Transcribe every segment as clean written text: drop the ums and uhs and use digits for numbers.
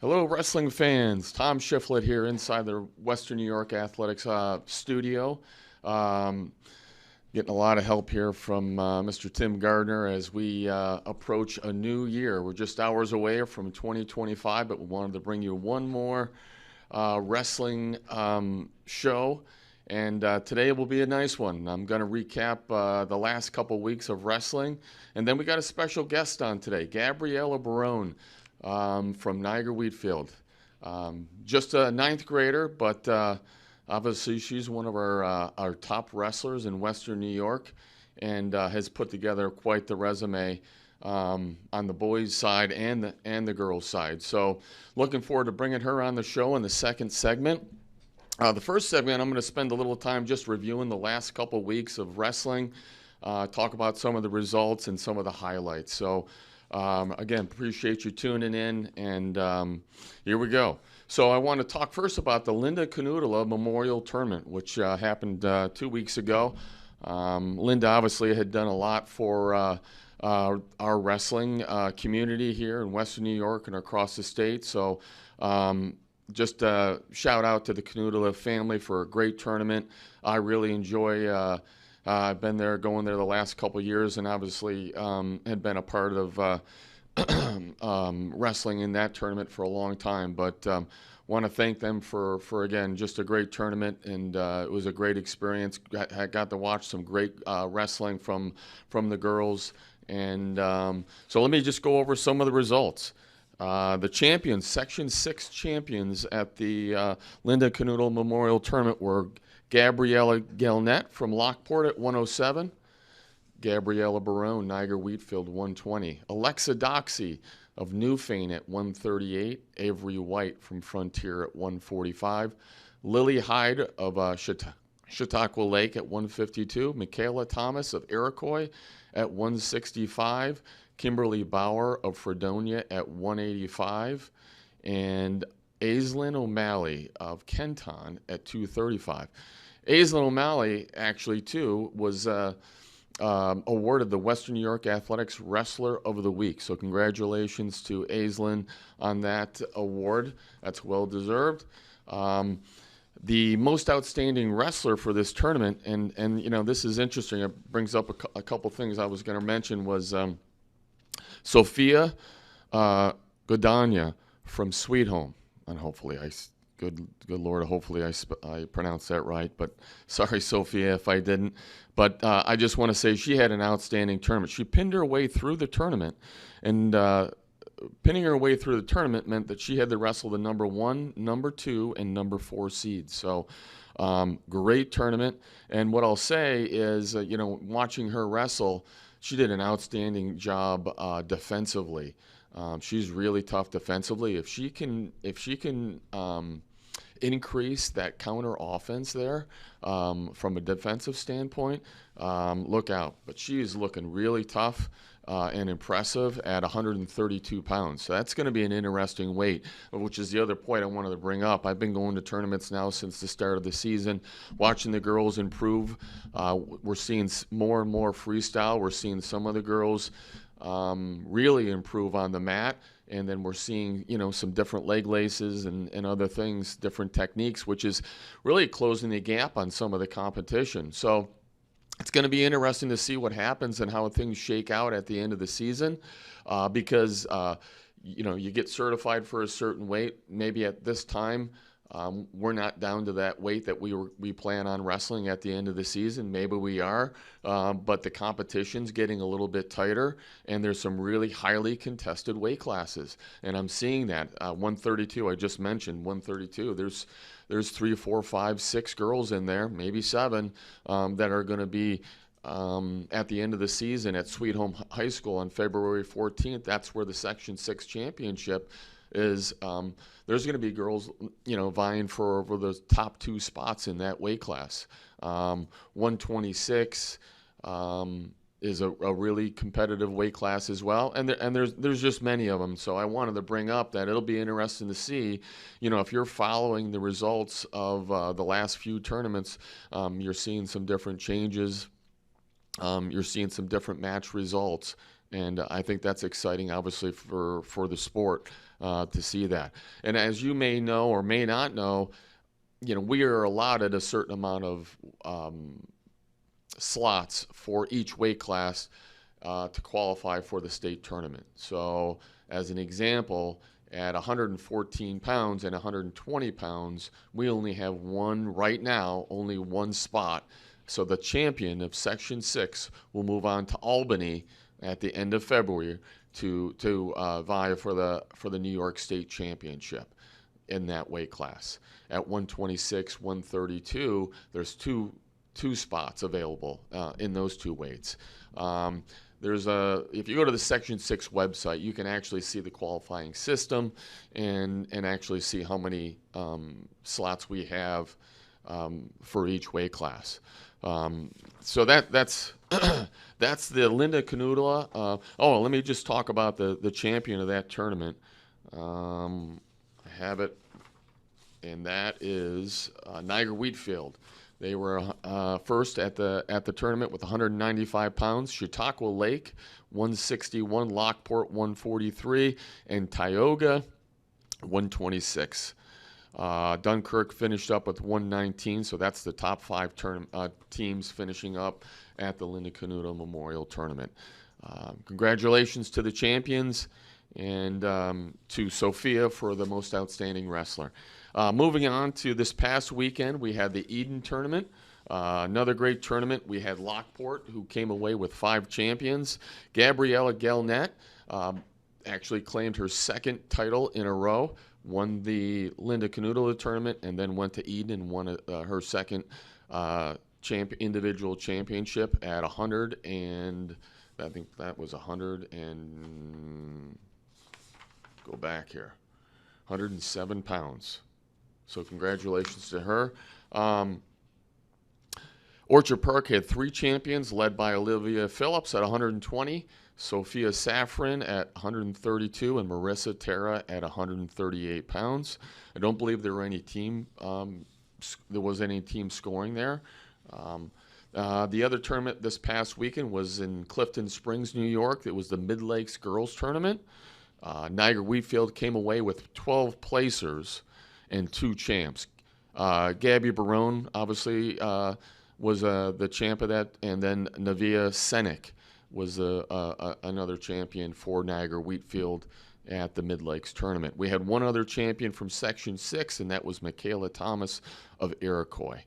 Hello, wrestling fans. Tom Shifflet here inside the Western New York Athletics studio. Um, Getting a lot of help here from Mr. Tim Gardner as we approach a new year. We're just hours away from 2025, but we wanted to bring you one more wrestling show. And today will be a nice one. I'm going to recap the last couple weeks of wrestling. And then we got a special guest on today, Gabriella Barone from Niagara Wheatfield. Just a ninth grader, but obviously she's one of our top wrestlers in Western New York and has put together quite the resume on the boys' side and the girls' side. So looking forward to bringing her on the show in the second segment. The first segment, I'm going to spend a little time just reviewing the last couple weeks of wrestling, talk about some of the results and some of the highlights. So again, appreciate you tuning in, and here we go. So I want to talk first about the Linda Canutula Memorial Tournament, which happened 2 weeks ago. Linda obviously had done a lot for our wrestling community here in Western New York and across the state. So just shout out to the Canutula family for a great tournament. I really enjoy I've been there, going there the last couple of years, and obviously had been a part of wrestling in that tournament for a long time. But want to thank them for again, just a great tournament, and it was a great experience. I got to watch some great wrestling from the girls. And so let me just go over some of the results. The champions, Section 6 champions at the Linda Canutula Memorial Tournament were Gabriella Galnett from Lockport at 107, Gabriella Barone, Niagara Wheatfield, 120, Alexa Doxey of Newfane at 138, Avery White from Frontier at 145, Lily Hyde of Chautauqua Lake at 152, Michaela Thomas of Iroquois at 165, Kimberly Bauer of Fredonia at 185, and Aislinn O'Malley of Kenton at 235. Aislinn O'Malley, actually, too, was awarded the Western New York Athletics Wrestler of the Week. So congratulations to Aislinn on that award. That's well-deserved. The most outstanding wrestler for this tournament, and you know, this is interesting. It brings up a couple things I was going to mention was Sophia Godania from Sweet Home, and hopefully good Lord, hopefully I pronounced that right. But sorry, Sophia, if I didn't. But I just want to say she had an outstanding tournament. She pinned her way through the tournament, and pinning her way through the tournament meant that she had to wrestle the number 1, number 2, and number 4 seeds. So great tournament. And what I'll say is, you know, watching her wrestle, she did an outstanding job defensively. She's really tough defensively. If she can increase that counter offense there from a defensive standpoint, look out. But she is looking really tough and impressive at 132 pounds. So that's going to be an interesting weight, which is the other point I wanted to bring up. I've been going to tournaments now since the start of the season, watching the girls improve. We're seeing more and more freestyle. We're seeing some of the girls really improve on the mat. And then we're seeing, you know, some different leg laces and other things, different techniques, which is really closing the gap on some of the competition. So it's going to be interesting to see what happens and how things shake out at the end of the season because, you know, you get certified for a certain weight. Maybe at this time, we're not down to that weight that we plan on wrestling at the end of the season. Maybe we are, but the competition's getting a little bit tighter, and there's some really highly contested weight classes. And I'm seeing that 132. I just mentioned 132. There's 3, 4, 5, 6 girls in there, maybe 7, that are going to be at the end of the season at Sweet Home High School on February 14th. That's where the Section 6 championship is. There's going to be girls, you know, vying for those top 2 spots in that weight class. 126 is a really competitive weight class as well, and there's just many of them. So I wanted to bring up that it'll be interesting to see, you know, if you're following the results of the last few tournaments, you're seeing some different changes. You're seeing some different match results. And I think that's exciting, obviously, for the sport to see that. And as you may know or may not know, we are allotted a certain amount of slots for each weight class to qualify for the state tournament. So, as an example, at 114 pounds and 120 pounds, we only have right now, only one spot. So the champion of Section 6 will move on to Albany at the end of February to vie for the New York State Championship in that weight class. At 126, 132, there's two spots available in those two weights. If you go to the Section 6 website, you can actually see the qualifying system and actually see how many slots we have for each weight class. So that's that's the Linda Canutula. Let me just talk about the champion of that tournament. I have it, and that is Niagara Wheatfield. They were first at the tournament with 195 pounds. Chautauqua Lake, 161. Lockport, 143. And Tioga, 126. Dunkirk finished up with 119, so that's the top five teams finishing up at the Linda Canuto Memorial Tournament. Congratulations to the champions and to Sophia for the most outstanding wrestler. Moving on to this past weekend, we had the Eden Tournament. Another great tournament. We had Lockport, who came away with 5 champions. Gabriella Galnett actually claimed her second title in a row, won the Linda Canuto tournament, and then went to Eden and won her second individual championship at 100, and I think that was 100 and go back here, 107 pounds. So congratulations to her. Orchard Park had 3 champions led by Olivia Phillips at 120, Sophia Safran at 132, and Marissa Terra at 138 pounds. I don't believe there was any team scoring there. The other tournament this past weekend was in Clifton Springs, New York. It was the Mid-Lakes Girls Tournament. Niagara Wheatfield came away with 12 placers and 2 champs. Gabby Barone, obviously, was the champ of that, and then Navia Senek was another champion for Niagara Wheatfield at the Mid-Lakes tournament. We had one other champion from Section 6, and that was Michaela Thomas of Iroquois.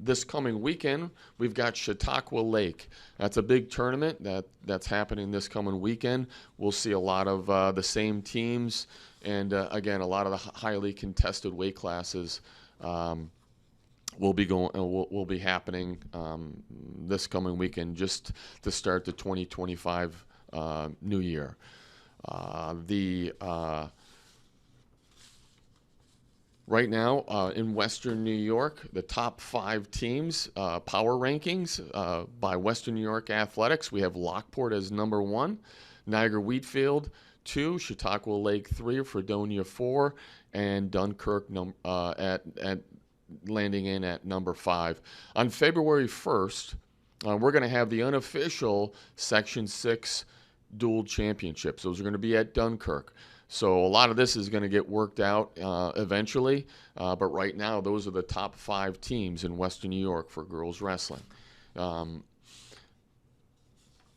This coming weekend, we've got Chautauqua Lake. That's a big tournament that's happening this coming weekend. We'll see a lot of the same teams, and again, a lot of the highly contested weight classes will be happening this coming weekend, just to start the 2025 new year. Right now, in Western New York, the top 5 teams, power rankings by Western New York Athletics, we have Lockport as number 1, Niagara Wheatfield 2, Chautauqua Lake 3, Fredonia 4, and Dunkirk at landing in at number 5. On February 1st, we're going to have the unofficial Section 6 dual championships. Those are going to be at Dunkirk. So a lot of this is going to get worked out eventually, but right now those are the top 5 teams in Western New York for girls wrestling. I'm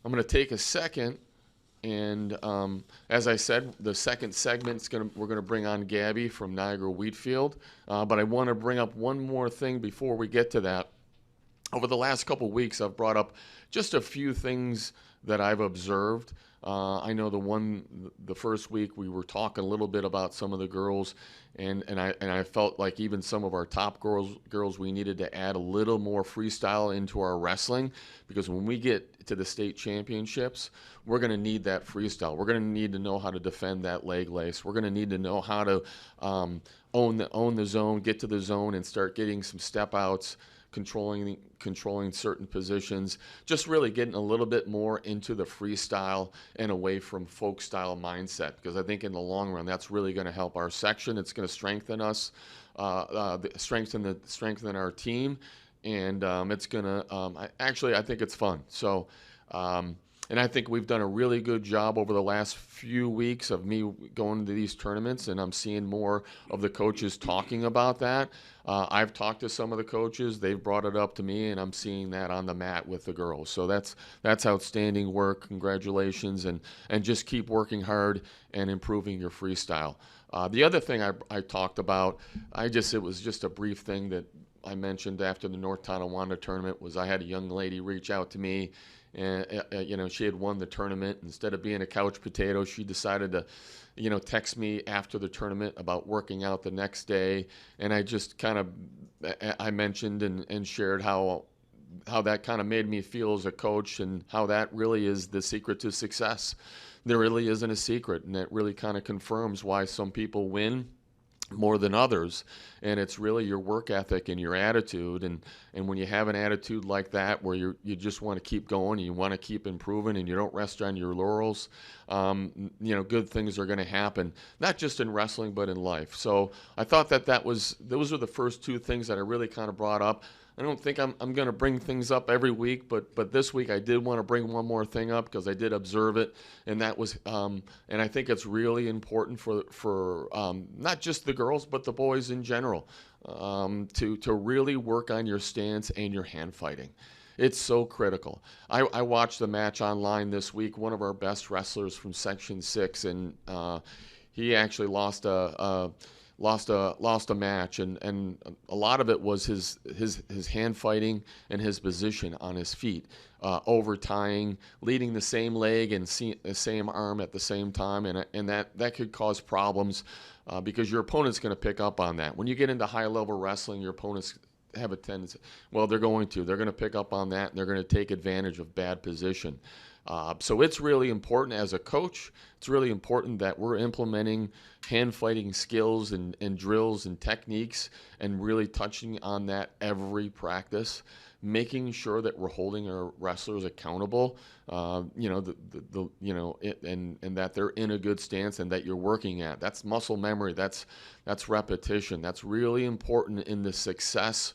going to take a second, and as I said, the second segment we're going to bring on Gabby from Niagara Wheatfield, but I want to bring up one more thing before we get to that. Over the last couple weeks, I've brought up just a few things that I've observed. I know the first week we were talking a little bit about some of the girls, and I felt like even some of our top girls we needed to add a little more freestyle into our wrestling, because when we get to the state championships, we're going to need that freestyle. We're going to need to know how to defend that leg lace. We're going to need to know how to own the zone, get to the zone, and start getting some step outs, controlling certain positions, just really getting a little bit more into the freestyle and away from folk style mindset, because I think in the long run that's really going to help our section. It's going to strengthen us, strengthen our team, and it's going to I think it's fun. So And I think we've done a really good job over the last few weeks of me going to these tournaments, and I'm seeing more of the coaches talking about that. I've talked to some of the coaches; they've brought it up to me, and I'm seeing that on the mat with the girls. So that's outstanding work. Congratulations, and just keep working hard and improving your freestyle. The other thing I talked about, it was just a brief thing that I mentioned after the North Tonawanda tournament, was I had a young lady reach out to me. And she had won the tournament. Instead of being a couch potato, she decided to, text me after the tournament about working out the next day. And I just I mentioned and shared how that kind of made me feel as a coach, and how that really is the secret to success. There really isn't a secret, and it really kind of confirms why some people win more than others, and it's really your work ethic and your attitude. And when you have an attitude like that, where you just want to keep going, and you want to keep improving, and you don't rest on your laurels, good things are going to happen, not just in wrestling but in life. So I thought those were the first two things that I really kind of brought up. I don't think I'm going to bring things up every week, but this week I did want to bring one more thing up, because I did observe it, and that was, and I think it's really important for not just the girls but the boys in general, to really work on your stance and your hand fighting. It's so critical. I watched the match online this week. One of our best wrestlers from Section 6, and he actually lost a match, and a lot of it was his hand fighting and his position on his feet, over-tying, leading the same leg and the same arm at the same time, and that could cause problems, because your opponent's going to pick up on that. When you get into high-level wrestling, your opponents have a tendency, they're going to pick up on that, and they're going to take advantage of bad position. So it's really important as a coach. It's really important that we're implementing hand fighting skills and drills and techniques, and really touching on that every practice, making sure that we're holding our wrestlers accountable, and that they're in a good stance, and that you're working at. That's muscle memory. That's repetition. That's really important in the success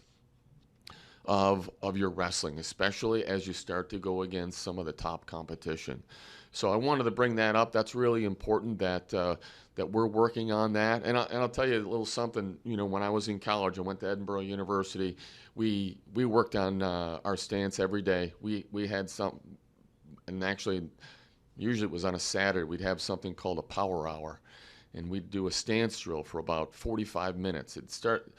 of your wrestling, especially as you start to go against some of the top competition. So I wanted to bring that up. That's really important that we're working on that. And I'll tell you a little something. When I was in college, I went to Edinburgh University. We worked on our stance every day. We had some, and actually, usually it was on a Saturday. We'd have something called a power hour, and we'd do a stance drill for about 45 minutes. It'd start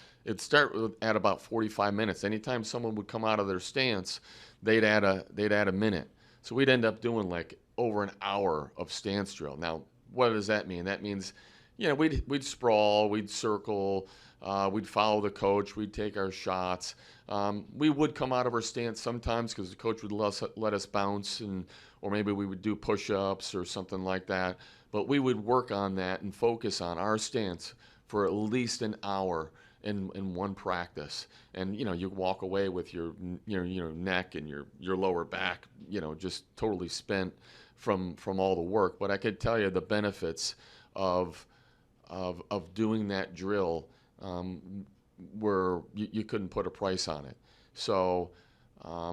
at about 45 minutes. Anytime someone would come out of their stance, they'd add a minute. So we'd end up doing like over an hour of stance drill. Now, what does that mean? That means, we'd sprawl, we'd circle, we'd follow the coach, we'd take our shots. We would come out of our stance sometimes, because the coach would let us bounce, or maybe we would do push-ups or something like that. But we would work on that and focus on our stance for at least an hour in one practice. And you walk away with your neck and your lower back just totally spent from all the work. But I could tell you the benefits of doing that drill were you couldn't put a price on it. So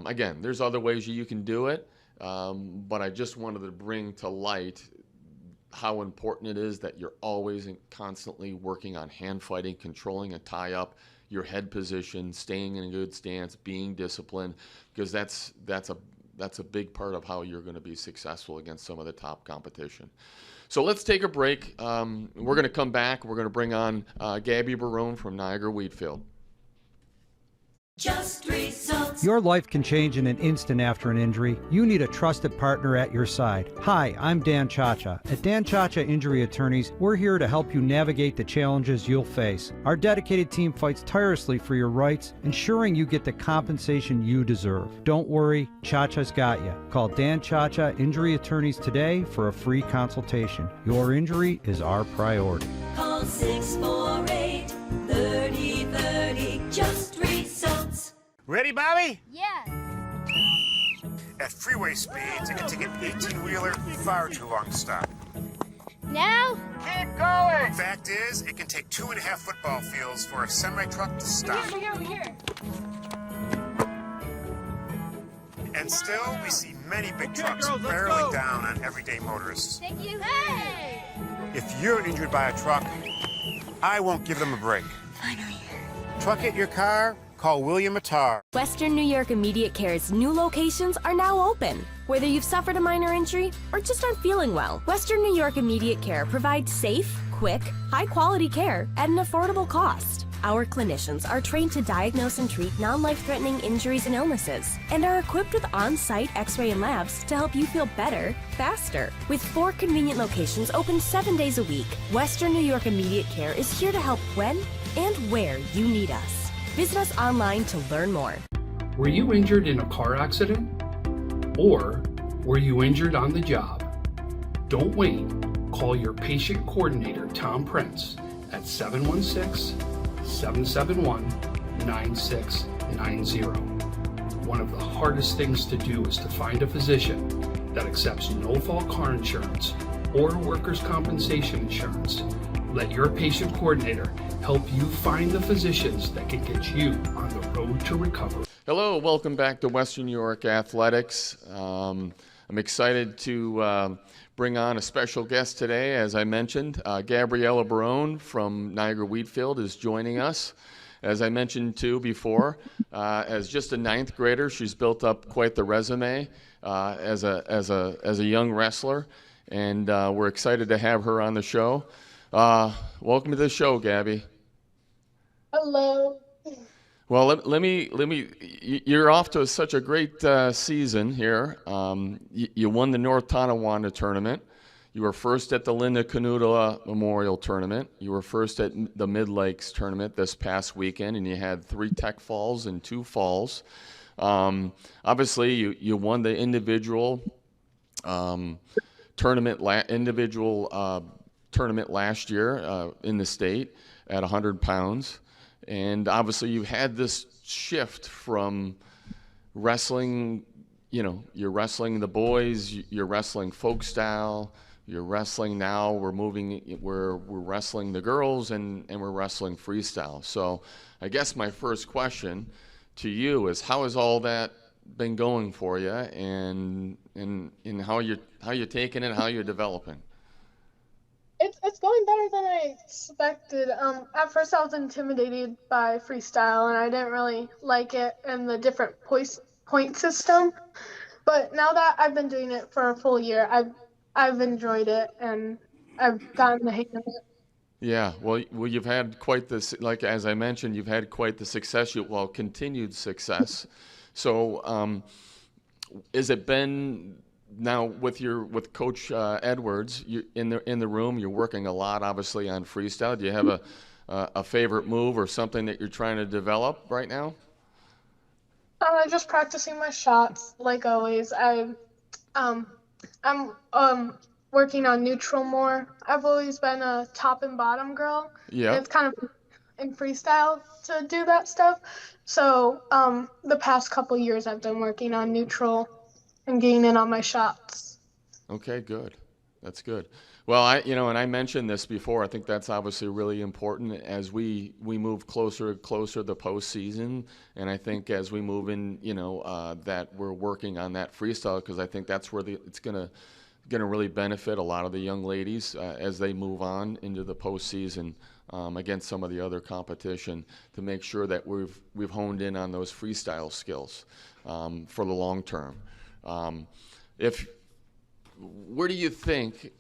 again, there's other ways you can do it, but I just wanted to bring to light how important it is that you're always constantly working on hand fighting, controlling a tie-up, your head position, staying in a good stance, being disciplined, because that's a big part of how you're going to be successful against some of the top competition. So let's take a break. We're going to come back. We're going to bring on Gabby Barone from Niagara Wheatfield. Just results. Your life can change in an instant after an injury. You need a trusted partner at your side. Hi, I'm Dan Chacha. At Dan Chacha Injury Attorneys, we're here to help you navigate the challenges you'll face. Our dedicated team fights tirelessly for your rights, ensuring you get the compensation you deserve. Don't worry, Chacha's got you. Call Dan Chacha Injury Attorneys today for a free consultation. Your injury is our priority. Call 648-3030. Just results. Ready, Bobby? Yeah. At freeway speeds, it can take an 18-wheeler far too long to stop. Now? Keep going! Fact is, it can take 2.5 football fields for a semi-truck to stop. Over here. And still, we see many big trucks barreling down on everyday motorists. Thank you. Hey! If you're injured by a truck, I won't give them a break. Finally. Truck hit your car? Call William Attar. Western New York Immediate Care's new locations are now open. Whether you've suffered a minor injury or just aren't feeling well, Western New York Immediate Care provides safe, quick, high-quality care at an affordable cost. Our clinicians are trained to diagnose and treat non-life-threatening injuries and illnesses and are equipped with on-site x-ray and labs to help you feel better, faster. With 4 convenient locations open 7 days a week, Western New York Immediate Care is here to help when and where you need us. Visit us online to learn more. Were you injured in a car accident? Or were you injured on the job? Don't wait. Call your patient coordinator, Tom Prince, at 716-771-9690. One of the hardest things to do is to find a physician that accepts no-fault car insurance or workers' compensation insurance. Let your patient coordinator help you find the physicians that can get you on the road to recovery. Hello, welcome back to Western New York Athletics. I'm excited to bring on a special guest today. As I mentioned, Gabriella Barone from Niagara Wheatfield is joining us. As I mentioned too before, as just a 9th grader, she's built up quite the resume as a young wrestler, and we're excited to have her on the show. Welcome to the show, Gabby. Hello. Well, let me. You're off to such a great season here. You won the North Tonawanda tournament. You were first at the Linda Canuta Memorial Tournament. You were first at the Mid Lakes Tournament this past weekend, and you had 3 tech falls and 2 falls. Obviously, you won the individual tournament tournament last year in the state at 100 pounds. And obviously you've had this shift from wrestling, you're wrestling the boys, you're wrestling folk style, you're wrestling now, we're wrestling the girls and we're wrestling freestyle. So I guess my first question to you is, how has all that been going for you, and how you're taking it, how you're developing? It's going better than I expected. At first I was intimidated by freestyle and I didn't really like it and the different point system. But now that I've been doing it for a full year, I've enjoyed it and I've gotten the hang of it. Yeah, well, you've had quite this, like as I mentioned, you've had quite the success, continued success. So, has it been now with Coach Edwards in the room? You're working a lot, obviously, on freestyle. Do you have a favorite move or something that you're trying to develop right now? Just practicing my shots like always. I'm working on neutral more. I've always been a top and bottom girl. Yeah. It's kind of in freestyle to do that stuff. So the past couple years I've been working on neutral and getting in on my shots. Okay, good. That's good. Well, and I mentioned this before. I think that's obviously really important as we move closer to the postseason, and I think as we move in, that we're working on that freestyle, because I think that's where it's gonna really benefit a lot of the young ladies as they move on into the postseason against some of the other competition, to make sure that we've honed in on those freestyle skills for the long term. Where do you think,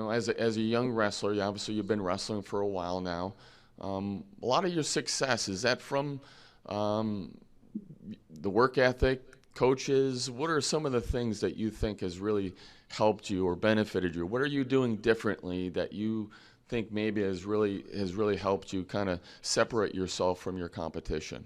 as a young wrestler, obviously you've been wrestling for a while now, a lot of your success, is that from the work ethic, coaches? What are some of the things that you think has really helped you or benefited you? What are you doing differently that you think maybe has really helped you kind of separate yourself from your competition?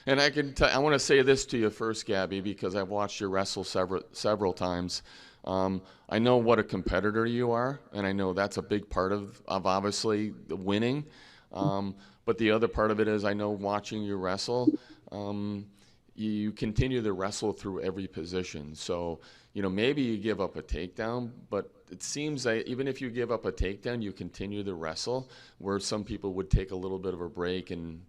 And I want to say this to you first, Gabby, because I've watched you wrestle several times. I know what a competitor you are, and I know that's a big part of obviously the winning. But the other part of it is, I know watching you wrestle, you continue to wrestle through every position. So, maybe you give up a takedown, but it seems that even if you give up a takedown, you continue to wrestle, where some people would take a little bit of a break and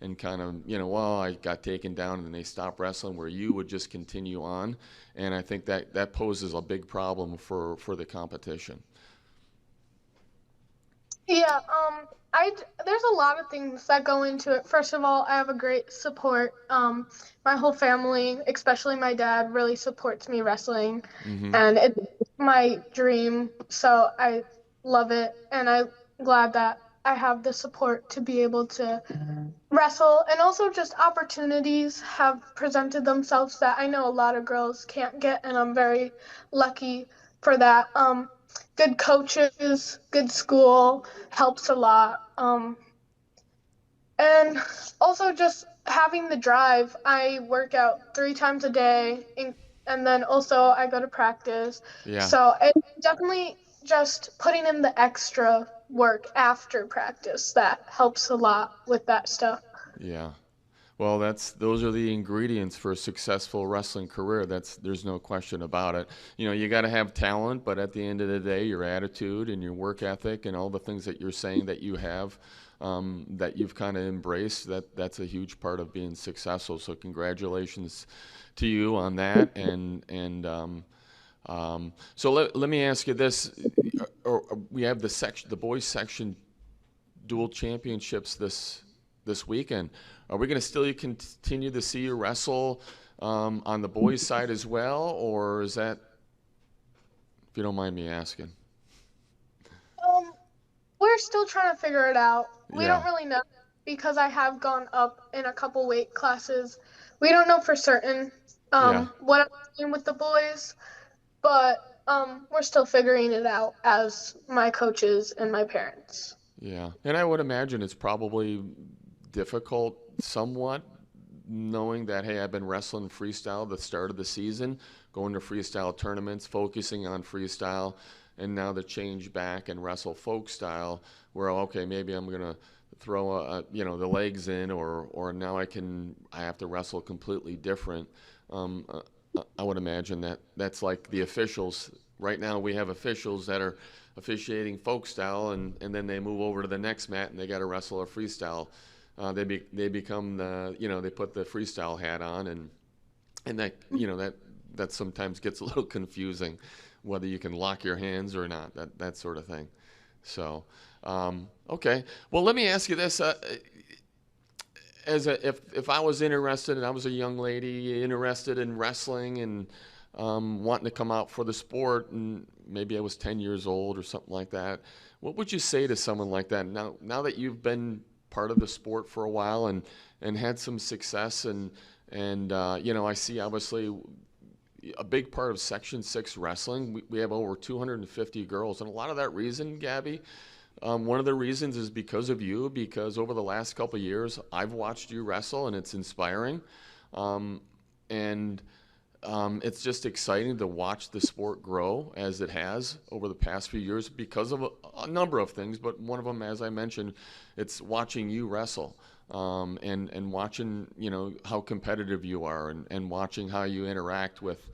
and kind of, well, I got taken down and then they stopped wrestling, where you would just continue on. And I think that poses a big problem for the competition. Yeah, there's a lot of things that go into it. First of all, I have a great support. My whole family, especially my dad, really supports me wrestling, Mm-hmm. and it's my dream. So I love it, and I'm glad that I have the support to be able to wrestle. And also, just opportunities have presented themselves that I know a lot of girls can't get, and I'm very lucky for that. Good coaches, good school helps a lot. And also just having the drive. I work out 3 times a day, and then also I go to practice. Yeah. So it's definitely just putting in the extra work after practice that helps a lot with that stuff. Yeah. Well, those are the ingredients for a successful wrestling career. There's no question about it. You got to have talent, but at the end of the day, your attitude and your work ethic and all the things that you're saying that you have, that you've kind of embraced, that's a huge part of being successful. So congratulations to you on that. So let me ask you this: we have the boys section dual championships this weekend. Are we going to still continue to see you wrestle on the boys' side as well, or is that, if you don't mind me asking? We're still trying to figure it out. We Yeah, don't really know because I have gone up in a couple weight classes. We don't know for certain yeah, what I'm doing with the boys, but we're still figuring it out as my coaches and my parents. yeah. And I would imagine it's probably difficult somewhat, knowing that, hey, I've been wrestling freestyle at the start of the season, going to freestyle tournaments, focusing on freestyle, and now the change back and wrestle folk style, where, okay, maybe I'm gonna throw the legs in, or now I have to wrestle completely different. I would imagine that's like the officials. Right now we have officials that are officiating folk style, and then they move over to the next mat and they got to wrestle a freestyle. They become they put the freestyle hat on, and that sometimes gets a little confusing, whether you can lock your hands or not, that sort of thing. So okay, well, let me ask you this: if I was interested, and I was a young lady interested in wrestling and wanting to come out for the sport, and maybe I was 10 years old or something like that, what would you say to someone like that? Now that you've been part of the sport for a while and had some success, and I see obviously a big part of Section 6 wrestling. We have over 250 girls, and a lot of that reason, Gabby, one of the reasons is because of you, because over the last couple of years, I've watched you wrestle, and it's inspiring. And it's just exciting to watch the sport grow as it has over the past few years because of a number of things, but one of them, as I mentioned, it's watching you wrestle, and watching, how competitive you are, and watching how you interact with,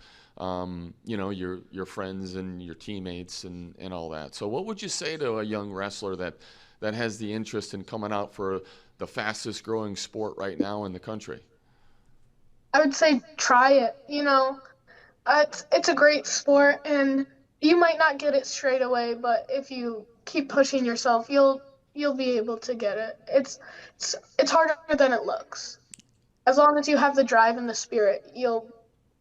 your friends and your teammates and all that. So what would you say to a young wrestler that has the interest in coming out for the fastest growing sport right now in the country? I would say try it. It's a great sport, and you might not get it straight away, but if you keep pushing yourself, you'll be able to get it. It's harder than it looks. As long as you have the drive and the spirit, you'll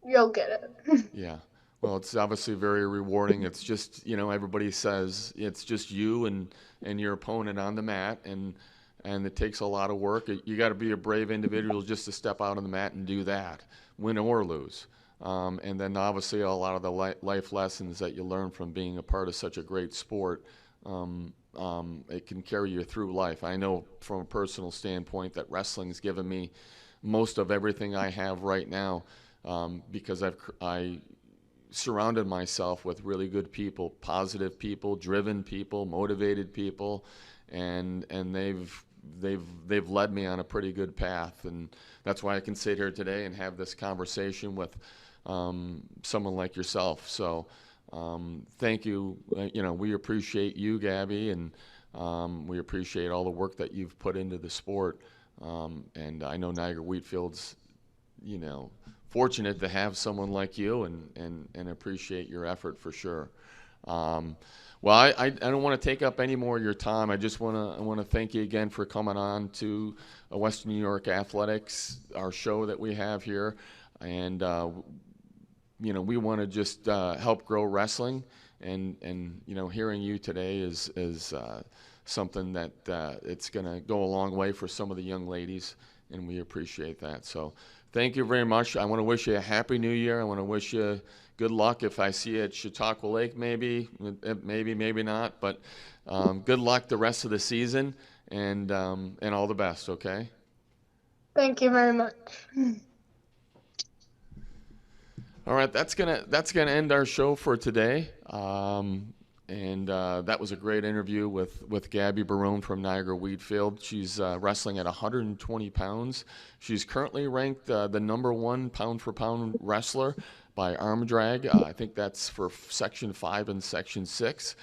get it. Yeah. Well, it's obviously very rewarding. It's just, everybody says it's just you and your opponent on the mat, and it takes a lot of work. You got to be a brave individual just to step out on the mat and do that, win or lose. And then obviously a lot of the life lessons that you learn from being a part of such a great sport, it can carry you through life. I know from a personal standpoint that wrestling's given me most of everything I have right now, because I surrounded myself with really good people, positive people, driven people, motivated people, and they've led me on a pretty good path, and that's why I can sit here today and have this conversation with someone like yourself. So thank you. We appreciate you, Gabby, and we appreciate all the work that you've put into the sport. And I know Niagara Wheatfield's, fortunate to have someone like you, and appreciate your effort for sure. Well, I don't want to take up any more of your time. I want to thank you again for coming on to Western New York Athletics, our show that we have here, and we want to just help grow wrestling, and hearing you today is something that it's going to go a long way for some of the young ladies, and we appreciate that. So thank you very much. I want to wish you a happy new year. I want to wish you good luck if I see you at Chautauqua Lake, maybe not, but good luck the rest of the season, and all the best, okay? Thank you very much. All right, that's gonna end our show for today. And that was a great interview with Gabby Barone from Niagara Wheatfield. She's wrestling at 120 pounds. She's currently ranked the #1 pound-for-pound wrestler by arm drag. I think that's for Section 5 and Section 6.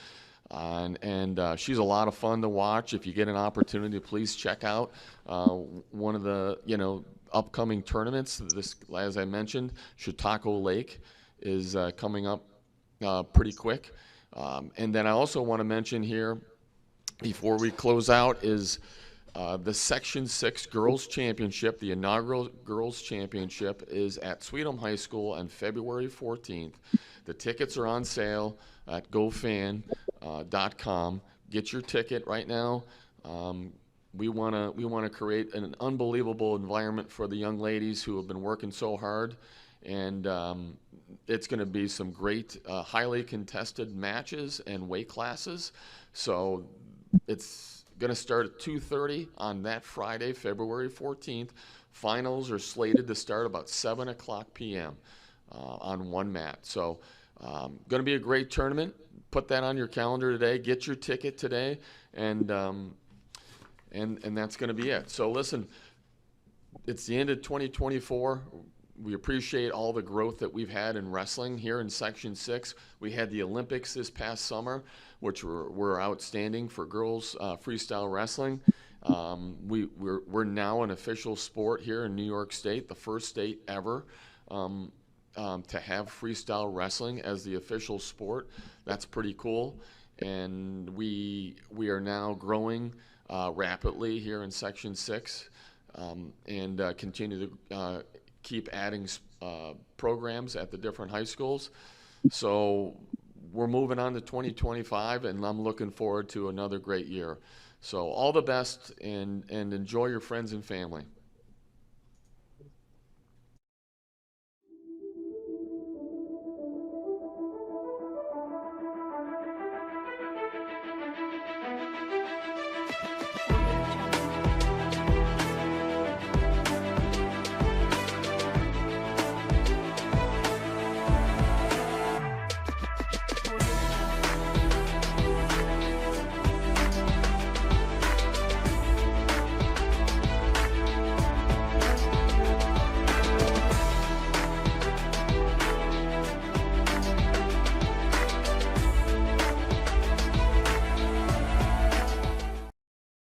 And she's a lot of fun to watch. If you get an opportunity, please check out one of the upcoming tournaments. This, as I mentioned, Chautauqua Lake is coming up pretty quick. And then I also want to mention here, before we close out, is the Section 6 Girls Championship. The inaugural Girls Championship is at Sweetham High School on February 14th. The tickets are on sale at gofan.com. Get your ticket right now. We want to create an unbelievable environment for the young ladies who have been working so hard, and it's going to be some great, highly contested matches and weight classes. So it's going to start at 2:30 on that Friday, February 14th. Finals are slated to start about 7 o'clock p.m. On one mat. So going to be a great tournament. Put that on your calendar today. Get your ticket today, and that's going to be it. So listen, it's the end of 2024. We appreciate all the growth that we've had in wrestling here in Section 6. We had the Olympics this past summer, which were outstanding for girls freestyle wrestling. We're now an official sport here in New York State, the first state ever to have freestyle wrestling as the official sport. That's pretty cool. And we are now growing rapidly here in Section 6, and continue to keep adding programs at the different high schools. So we're moving on to 2025, and I'm looking forward to another great year. So all the best, and enjoy your friends and family.